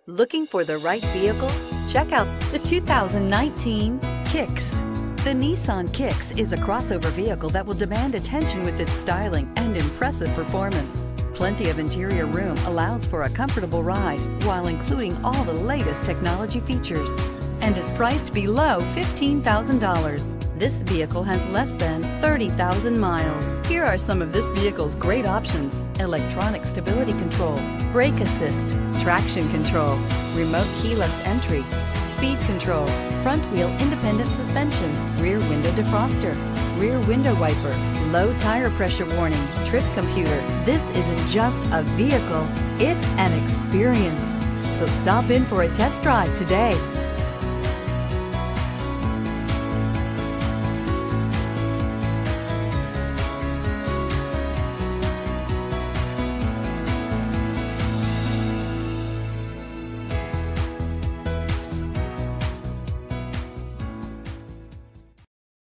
Looking for the right vehicle? Check out the 2019 Kicks. The Nissan Kicks is a crossover vehicle that will demand attention with its styling and impressive performance. Plenty of interior room allows for a comfortable ride while including all the latest technology features and is priced below $15,000. This vehicle has less than 30,000 miles. Here are some of this vehicle's great options: electronic stability control, brake assist, traction control, remote keyless entry, speed control, front wheel independent suspension, rear window defroster, rear window wiper, low tire pressure warning, trip computer. This isn't just a vehicle, it's an experience. So stop in for a test drive today.